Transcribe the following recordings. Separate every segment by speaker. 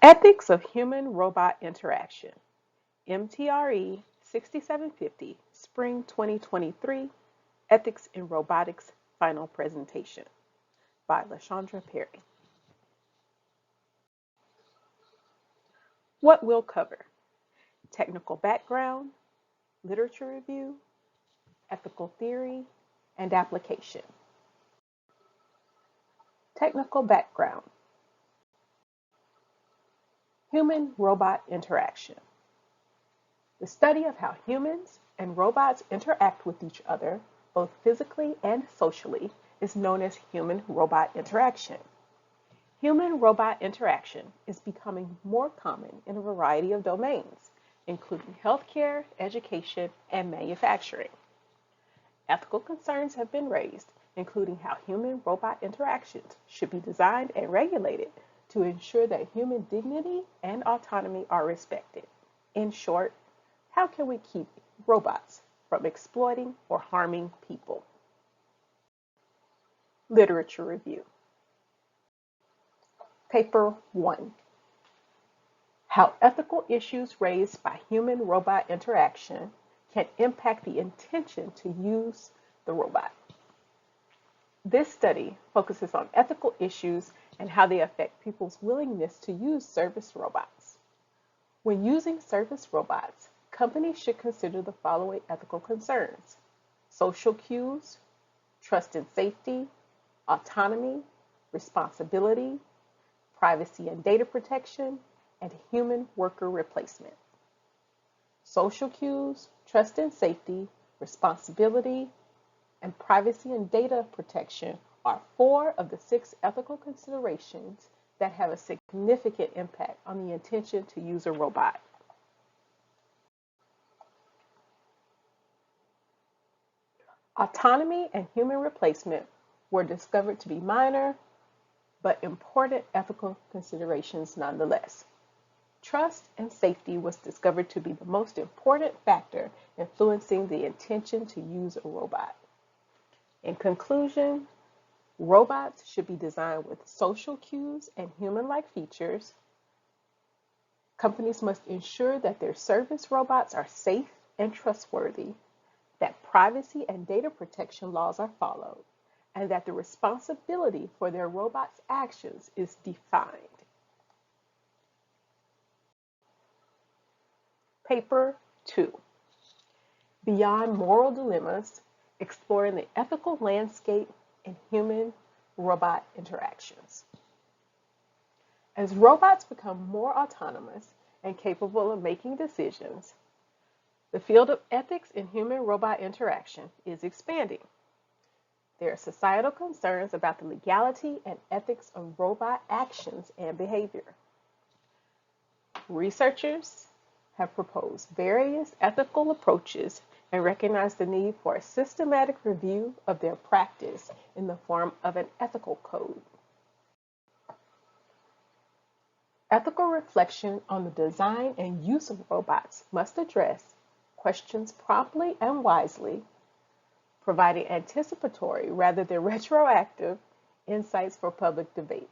Speaker 1: Ethics of Human-Robot Interaction, MTRE 6750, Spring 2023, Ethics in Robotics Final Presentation by LaShondra Perry. What we'll cover: technical background, literature review, ethical theory, and application. Technical background. Human-robot interaction. The study of how humans and robots interact with each other, both physically and socially, is known as human-robot interaction. Human-robot interaction is becoming more common in a variety of domains, including healthcare, education, and manufacturing. Ethical concerns have been raised, including how human-robot interactions should be designed and regulated to ensure that human dignity and autonomy are respected. In short, how can we keep robots from exploiting or harming people? Literature review. Paper 1. How ethical issues raised by human-robot interaction can impact the intention to use the robot. This study focuses on ethical issues and how they affect people's willingness to use service robots. When using service robots, companies should consider the following ethical concerns: social cues, trust and safety, autonomy, responsibility, privacy and data protection, and human worker replacement. Social cues, trust and safety, responsibility, and privacy and data protection are 4 of the 6 ethical considerations that have a significant impact on the intention to use a robot. Autonomy and human replacement were discovered to be minor but important ethical considerations nonetheless. Trust and safety was discovered to be the most important factor influencing the intention to use a robot. In conclusion, robots should be designed with social cues and human-like features. Companies must ensure that their service robots are safe and trustworthy, that privacy and data protection laws are followed, and that the responsibility for their robots' actions is defined. Paper 2. Beyond Moral Dilemmas, Exploring the Ethical Landscape in Human-Robot Interactions. As robots become more autonomous and capable of making decisions, the field of ethics in human-robot interaction is expanding. There are societal concerns about the legality and ethics of robot actions and behavior. Researchers have proposed various ethical approaches and recognize the need for a systematic review of their practice in the form of an ethical code. Ethical reflection on the design and use of robots must address questions promptly and wisely, providing anticipatory rather than retroactive insights for public debate.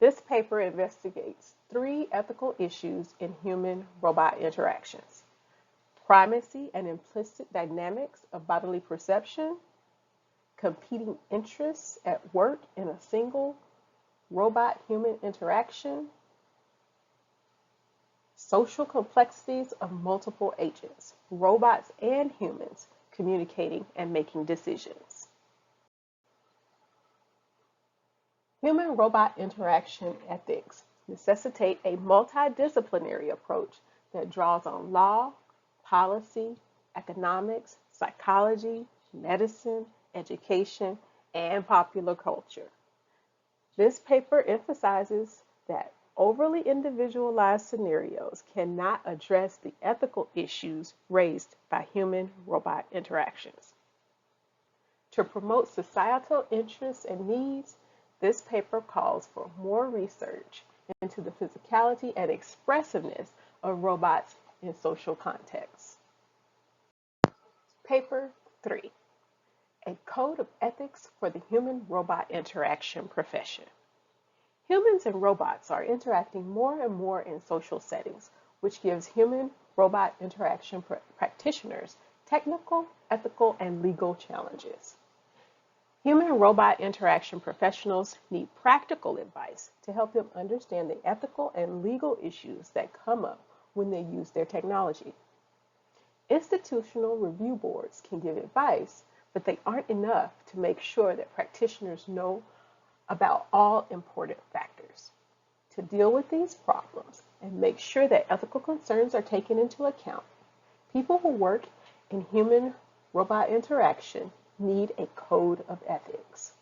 Speaker 1: This paper investigates 3 ethical issues in human-robot interactions: primacy and implicit dynamics of bodily perception, competing interests at work in a single robot-human interaction, social complexities of multiple agents, robots and humans, communicating and making decisions. Human-robot interaction ethics necessitate a multidisciplinary approach that draws on law, policy, economics, psychology, medicine, education, and popular culture. This paper emphasizes that overly individualized scenarios cannot address the ethical issues raised by human-robot interactions. To promote societal interests and needs, this paper calls for more research into the physicality and expressiveness of robots in social contexts. Paper 3. A Code of Ethics for the Human-Robot Interaction Profession. Humans and robots are interacting more and more in social settings, which gives human-robot interaction practitioners technical, ethical, and legal challenges. Human-robot interaction professionals need practical advice to help them understand the ethical and legal issues that come up when they use their technology. Institutional review boards can give advice, but they aren't enough to make sure that practitioners know about all important factors. To deal with these problems and make sure that ethical concerns are taken into account, people who work in human-robot interaction need a code of ethics.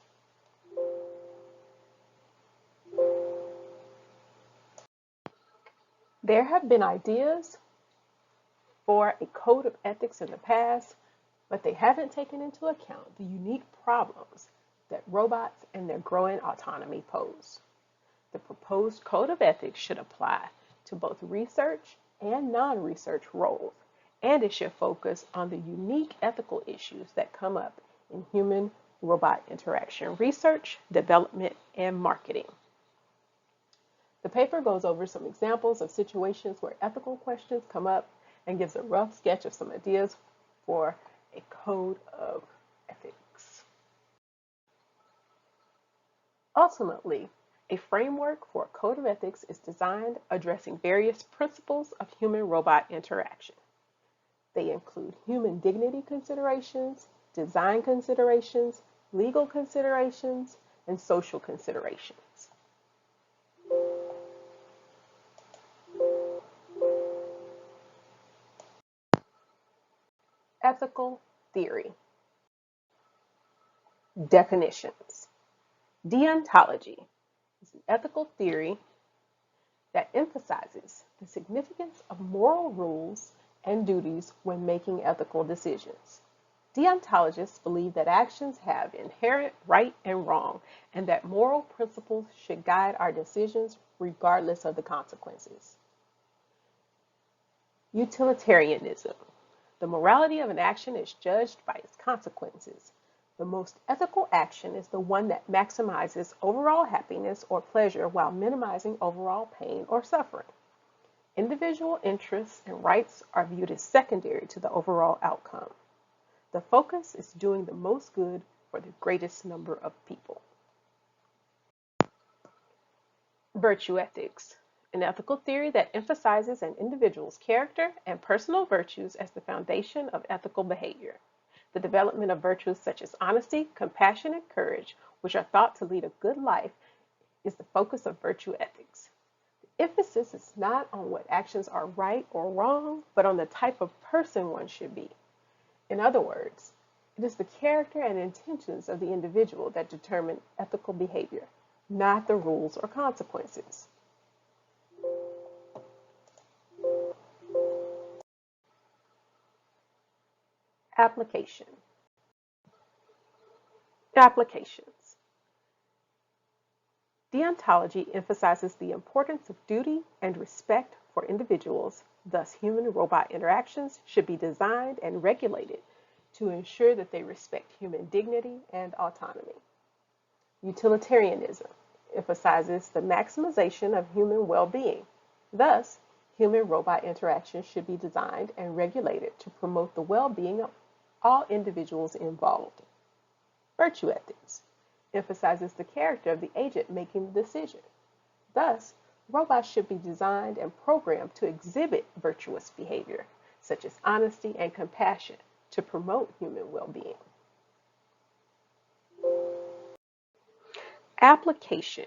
Speaker 1: There have been ideas for a code of ethics in the past, but they haven't taken into account the unique problems that robots and their growing autonomy pose. The proposed code of ethics should apply to both research and non-research roles, and it should focus on the unique ethical issues that come up in human-robot interaction research, development, and marketing. The paper goes over some examples of situations where ethical questions come up and gives a rough sketch of some ideas for a code of ethics. Ultimately, a framework for a code of ethics is designed addressing various principles of human-robot interaction. They include human dignity considerations, design considerations, legal considerations, and social considerations. Ethical theory. Definitions. Deontology is an ethical theory that emphasizes the significance of moral rules and duties when making ethical decisions. Deontologists believe that actions have inherent right and wrong, and that moral principles should guide our decisions regardless of the consequences. Utilitarianism. The morality of an action is judged by its consequences. The most ethical action is the one that maximizes overall happiness or pleasure while minimizing overall pain or suffering. Individual interests and rights are viewed as secondary to the overall outcome. The focus is doing the most good for the greatest number of people. Virtue ethics, an ethical theory that emphasizes an individual's character and personal virtues as the foundation of ethical behavior. The development of virtues such as honesty, compassion, and courage, which are thought to lead a good life, is the focus of virtue ethics. The emphasis is not on what actions are right or wrong, but on the type of person one should be. In other words, it is the character and intentions of the individual that determine ethical behavior, not the rules or consequences. Application. Applications. Deontology emphasizes the importance of duty and respect for individuals, thus human-robot interactions should be designed and regulated to ensure that they respect human dignity and autonomy. Utilitarianism emphasizes the maximization of human well-being. Thus, human-robot interactions should be designed and regulated to promote the well-being of all individuals involved. Virtue ethics emphasizes the character of the agent making the decision. Thus, robots should be designed and programmed to exhibit virtuous behavior, such as honesty and compassion, to promote human well-being. Application.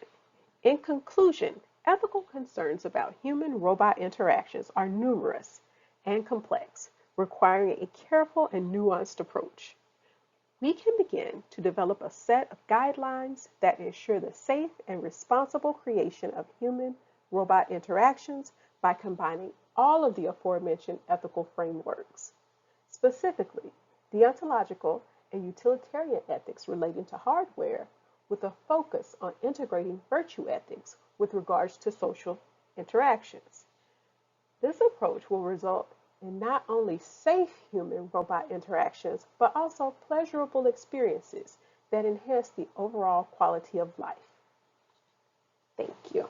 Speaker 1: In conclusion, ethical concerns about human-robot interactions are numerous and complex, requiring a careful and nuanced approach. We can begin to develop a set of guidelines that ensure the safe and responsible creation of human-robot interactions by combining all of the aforementioned ethical frameworks. Specifically, deontological and utilitarian ethics relating to hardware, with a focus on integrating virtue ethics with regards to social interactions. This approach will result in not only safe human-robot interactions, but also pleasurable experiences that enhance the overall quality of life. Thank you.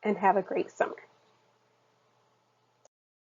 Speaker 1: And have a great summer.